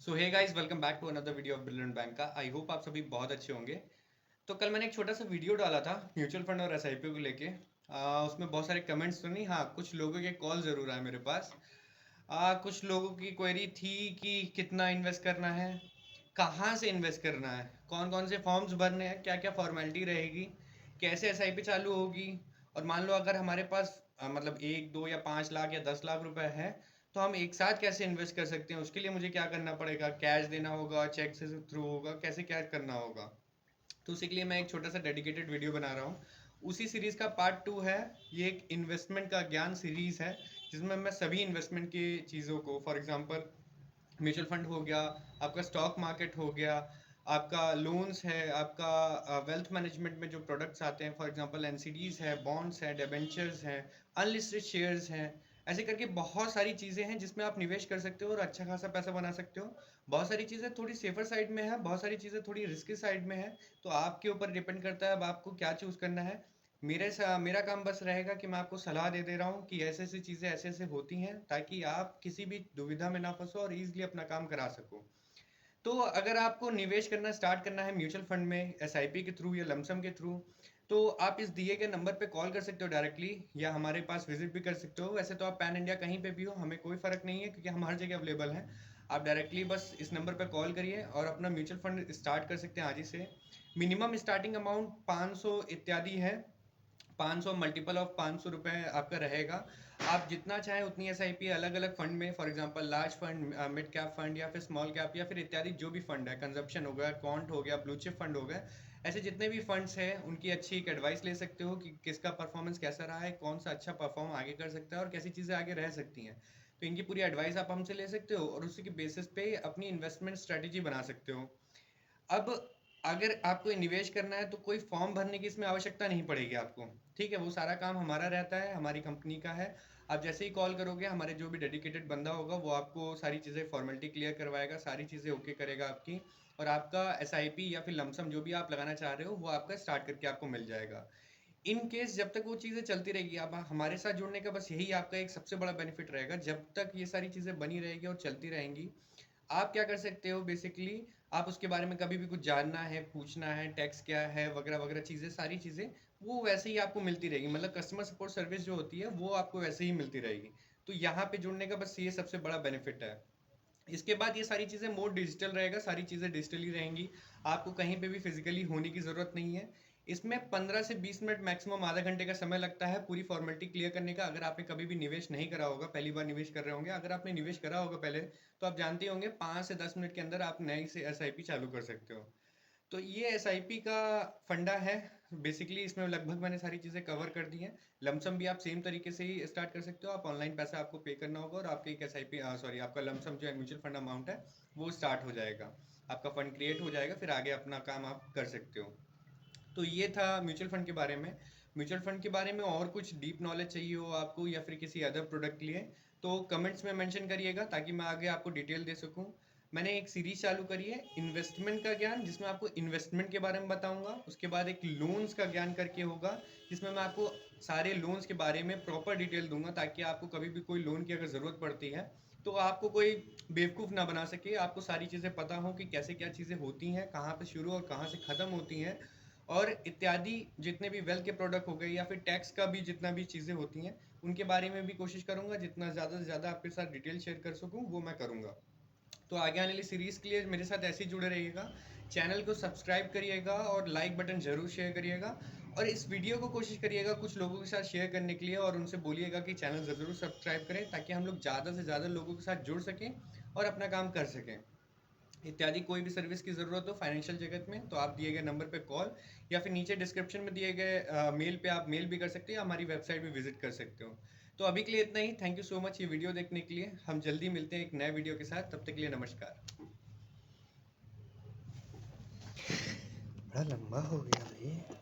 So hey guys, welcome back to another video of Brilliant Bank का। I hope आप सभी बहुत अच्छे होंगे। तो कल मैंने एक छोटा सा वीडियो डाला था म्यूचुअल फंड और एसआईपी को लेके। उसमें बहुत सारे कमेंट्स तो नहीं, हाँ कुछ लोगों के कॉल ज़रूर आए मेरे पास। कुछ लोगों की क्वेरी थी कि कितना इन्वेस्ट करना है, कहाँ से इन्वेस्ट करना है, कौन कौन से फॉर्म्स भरने हैं, क्या क्या फॉर्मेलिटी रहेगी, कैसे एसआईपी चालू होगी। और मान लो अगर हमारे पास मतलब 1 2 या 5 लाख या 10 लाख रुपए है, तो हम एक साथ कैसे इन्वेस्ट कर सकते हैं, उसके लिए मुझे क्या करना पड़ेगा, कैश देना होगा, चेक से थ्रू होगा, कैसे क्या करना होगा। तो उसी के लिए मैं एक छोटा सा डेडिकेटेड वीडियो बना रहा हूँ। उसी सीरीज का पार्ट 2 है। ये एक इन्वेस्टमेंट का ज्ञान सीरीज है, जिसमें मैं सभी इन्वेस्टमेंट की चीज़ों को, फॉर एग्जांपल म्यूचुअल फंड हो गया, आपका स्टॉक मार्केट हो गया, आपका लोन्स है, आपका वेल्थ मैनेजमेंट में जो प्रोडक्ट्स आते हैं, फॉर एग्जांपल एनसीडीज है, बॉन्ड्स हैं, डिबेंचर्स हैं, अनलिस्टेड शेयर्स हैं, ऐसे करके बहुत सारी चीज़ें हैं जिसमें आप निवेश कर सकते हो और अच्छा खासा पैसा बना सकते हो। बहुत सारी चीज़ें थोड़ी सेफर साइड में है, बहुत सारी चीज़ें थोड़ी रिस्की साइड में है। तो आपके ऊपर डिपेंड करता है अब आपको क्या चूज़ करना है। मेरा काम बस रहेगा कि मैं आपको सलाह दे रहा हूँ कि ऐसे ऐसी चीज़ें ऐसे ऐसे होती हैं, ताकि आप किसी भी दुविधा में ना फंसो और ईजिली अपना काम करा सको। तो अगर आपको निवेश करना स्टार्ट करना है म्यूचुअल फंड में एसआईपी के थ्रू या लमसम के थ्रू, तो आप इस दिए गए नंबर पे कॉल कर सकते हो डायरेक्टली, या हमारे पास विजिट भी कर सकते हो। वैसे तो आप पैन इंडिया कहीं पे भी हो, हमें कोई फ़र्क नहीं है क्योंकि हम हर जगह अवेलेबल हैं। आप डायरेक्टली बस इस नंबर पे कॉल करिए और अपना म्यूचुअल फंड स्टार्ट कर सकते हैं आज ही से। मिनिमम स्टार्टिंग अमाउंट 500 इत्यादि है। 500 मल्टीपल ऑफ 500 रुपये आपका रहेगा। आप जितना चाहें उतनी एसआईपी अलग अलग फंड में, for example large fund, mid cap fund, या फिर स्मॉल कैप, या फिर इत्यादि जो भी फंड है, कंजप्शन हो गया, कॉन्ट हो गया, ब्लू चिप फंड हो गया, ऐसे जितने भी फंड्स हैं उनकी अच्छी एक एडवाइस ले सकते हो कि किसका परफॉर्मेंस कैसा रहा है, कौन सा अच्छा परफॉर्म आगे कर सकता है और कैसी चीज़ें आगे रह सकती हैं। तो इनकी पूरी एडवाइस आप हमसे ले सकते हो और उसी के बेसिस पे अपनी इन्वेस्टमेंट स्ट्रेटेजी बना सकते हो। अब अगर आपको निवेश करना है तो कोई फॉर्म भरने की इसमें आवश्यकता नहीं पड़ेगी आपको। ठीक है, वो सारा काम हमारा रहता है, हमारी कंपनी का है। आप जैसे ही कॉल करोगे, हमारे जो भी डेडिकेटेड बंदा होगा वो आपको सारी चीज़ें फॉर्मेलिटी क्लियर करवाएगा, सारी चीज़ें ओके करेगा आपकी, और आपका एसआईपी या फिर लमसम जो भी आप लगाना चाह रहे हो वो आपका स्टार्ट करके आपको मिल जाएगा। इन केस जब तक वो चीज़ें चलती रहेगी, आप हमारे साथ जुड़ने का बस यही आपका एक सबसे बड़ा बेनिफिट रहेगा। जब तक ये सारी चीज़ें बनी रहेगी और चलती रहेंगी, आप क्या कर सकते हो बेसिकली, आप उसके बारे में कभी भी कुछ जानना है, पूछना है, टैक्स क्या है, वगैरह वगैरह चीज़ें, सारी चीज़ें वो वैसे ही आपको मिलती रहेगी। मतलब कस्टमर सपोर्ट सर्विस जो होती है वो आपको वैसे ही मिलती रहेगी। तो यहाँ पे जुड़ने का बस ये सबसे बड़ा बेनिफिट है। इसके बाद ये सारी चीज़ें मोड डिजिटल रहेगा, सारी चीज़ें डिजिटली रहेंगी। आपको कहीं पे भी फिजिकली होने की ज़रूरत नहीं है। इसमें 15 से 20 मिनट मैक्सिमम आधा घंटे का समय लगता है पूरी फॉर्मेलिटी क्लियर करने का। अगर आपने कभी भी निवेश नहीं करा होगा, पहली बार निवेश कर रहे होंगे, अगर आपने निवेश करा होगा पहले, तो आप जानते होंगे 5 से 10 मिनट के अंदर आप नई से एसआईपी चालू कर सकते हो। तो ये एसआईपी का फंडा है। बेसिकली इसमें लगभग मैंने सारी चीज़ें कवर कर दी हैं। लमसम भी आप सेम तरीके से ही स्टार्ट कर सकते हो। आप ऑनलाइन पैसा आपको पे करना होगा और आपकी एक एसआईपी, सॉरी, आपका लमसम जो है म्यूचुअल फंड अमाउंट है वो स्टार्ट हो जाएगा। आपका फंड क्रिएट हो जाएगा, फिर आगे अपना काम आप कर सकते हो। तो ये था म्यूचुअल फंड के बारे में। म्यूचुअल फंड के बारे में और कुछ डीप नॉलेज चाहिए हो आपको या फिर किसी अदर प्रोडक्ट के लिए, तो कमेंट्स में मेंशन करिएगा ताकि मैं आगे आपको डिटेल दे सकूं। मैंने एक सीरीज चालू करी है इन्वेस्टमेंट का ज्ञान, जिसमें आपको इन्वेस्टमेंट के बारे में बताऊंगा। उसके बाद एक लोन्स का ज्ञान करके होगा, जिसमें मैं आपको सारे लोन्स के बारे में प्रॉपर डिटेल दूंगा, ताकि आपको कभी भी कोई लोन की अगर ज़रूरत पड़ती है तो आपको कोई बेवकूफ़ ना बना सके। आपको सारी चीज़ें पता हो कि कैसे क्या चीज़ें होती हैं, कहाँ पे शुरू और कहाँ से ख़त्म होती हैं, और इत्यादि जितने भी वेल्थ के प्रोडक्ट हो गए या फिर टैक्स का भी जितना भी चीज़ें होती हैं, उनके बारे में भी कोशिश करूंगा जितना ज़्यादा से ज़्यादा आपके साथ डिटेल शेयर कर सकूं वो मैं करूंगा। तो आगे आने वाली सीरीज़ के लिए मेरे साथ ऐसे ही जुड़े रहिएगा। चैनल को सब्सक्राइब करिएगा और लाइक बटन ज़रूर शेयर करिएगा, और इस वीडियो को कोशिश करिएगा कुछ लोगों के साथ शेयर करने के लिए, और उनसे बोलिएगा कि चैनल ज़रूर सब्सक्राइब करें, ताकि हम लोग ज़्यादा से ज़्यादा लोगों के साथ जुड़ सकें और अपना काम कर सकें। इत्यादि कोई भी सर्विस की ज़रूरत हो फाइनेंशियल जगत में, तो आप दिए गए नंबर पे कॉल या फिर नीचे डिस्क्रिप्शन में दिए गए मेल पे आप मेल भी कर सकते हो या हमारी वेबसाइट भी विजिट कर सकते हो। तो अभी के लिए इतना ही। थैंक यू सो मच ये वीडियो देखने के लिए। हम जल्दी मिलते हैं एक नए वीडियो के साथ, तब तक के लिए नमस्कार। बड़ा लंबा हो गया भाई।